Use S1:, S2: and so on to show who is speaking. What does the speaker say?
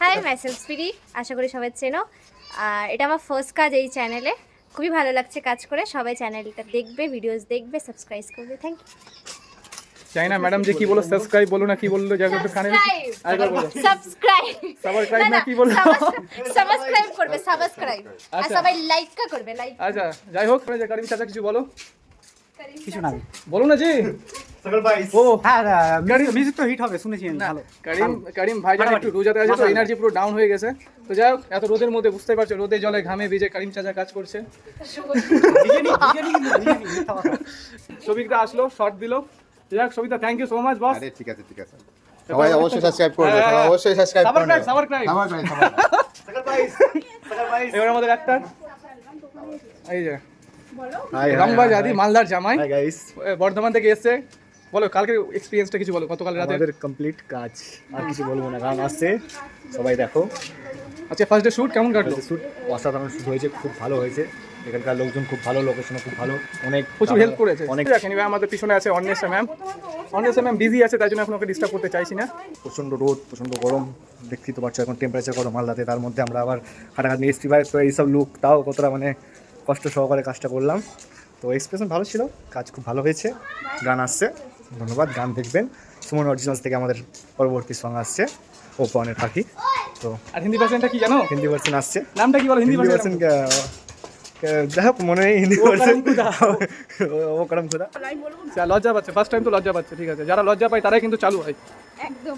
S1: High myself স্পিরি, আশা করি সবাই চেনো। আর এটা আমার ফার্স্ট কাজ এই চ্যানেলে, খুবই ভালো লাগছে কাজ করে। সবাই চ্যানেলটা দেখবে, ভিডিওস দেখবে, সাবস্ক্রাইব করবে। Thank you.
S2: চাই না ম্যাডাম যে কি বলো, সাবস্ক্রাইব বলো না কি বললো, যা একটু কানে আরেকবার বলো।
S1: সাবস্ক্রাইব
S2: সাবস্ক্রাইব না কি বললো?
S1: সাবস্ক্রাইব করবে, সাবস্ক্রাইব। আর
S2: আচ্ছা।
S1: সবাই লাইকটা করবে, লাইক।
S2: আচ্ছা যাই হোক, যে কারিম চাচা কিছু বলো।
S3: কিছু না
S2: বলো না জি। ও
S3: হ্যাঁ, মিউজিক তো হিট হবে শুনেছি আমি। ভালো
S2: কারিম ভাইজান একটু রোজাতে আছে তো এনার্জি পুরো ডাউন হয়ে গেছে। তো যাই হোক, এত রোদের মধ্যে বুঝতেই পারছো, রোদে জলে ঘামে ভিজে কারিম চাচা কাজ করছে। সবিকদা আসলো, শর্ট দিল। যাই হোক Sabita, thank you so much boss.
S4: আরে ঠিক আছে সবাই অবশ্যই সাবস্ক্রাইব করবে, সবাই অবশ্যই সাবস্ক্রাইব করবে।
S2: সাবস্ক্রাইব এবার আমাদের একটা এই যে রংবাজ আদি মালদার জামাই
S5: হাই গাইস,
S2: বর্ধমান থেকে এসেছে। বলো কালকের এক্সপিরিয়েন্সটা কিছু বলো, গতকাল রাতে।
S5: আমাদের কমপ্লিট কাজ, আর কিছু বলবো না। গান আসছে, সবাই দেখো।
S2: আচ্ছা ফার্স্ট ডে শুট কেমন কাটলো?
S5: শুট অসাধারণ শুট হয়েছে, খুব ভালো হয়েছে। এখানকার লোকজন খুব ভালো, লোকেশনও খুব ভালো, অনেক
S2: প্রচুর হেল্প করেছে।
S5: অনেক।
S2: দেখেন এবার আমাদের পিছনে আছে Anwesha ma'am. Anwesha ma'am busy আছে, তাই জন্য এখন ওকে ডিস্টার্ব করতে চাইছি না।
S5: প্রচণ্ড রোদ, প্রচণ্ড গরম, দেখতেই তো পারছো এখন টেম্পারেচার কত মালদাতে। তার মধ্যে আমরা আবার হাঁটাহাঁটি এসছি ভাই, তো এইসব লুক তাও কতটা মানে কষ্ট সহকারে কাজটা করলাম। তো এক্সপ্রেশন ভালো ছিল, কাজ খুব ভালো হয়েছে। গান আসছে, ধন্যবাদ। গান দেখবেন। সুমন অরিজিনালস থেকে আমাদের পরবর্তী সং আসছে, ও পনের পাখি। তো
S2: আর হিন্দি ভার্সনটা কি জানো?
S5: হিন্দি ভার্সন আসছে।
S2: নামটা কি বলো হিন্দি
S5: হিন্দি
S2: ভার্সন?
S5: ভার্সন যাই হোক, মনে নেই হিন্দি ভার্সন। ও করম খুদা।
S2: লজ্জা পাচ্ছে, ফার্স্ট টাইম তো লজ্জা পাচ্ছে। ঠিক আছে, যারা লজ্জা পায় তারাই কিন্তু চালু হয়।
S1: একদম।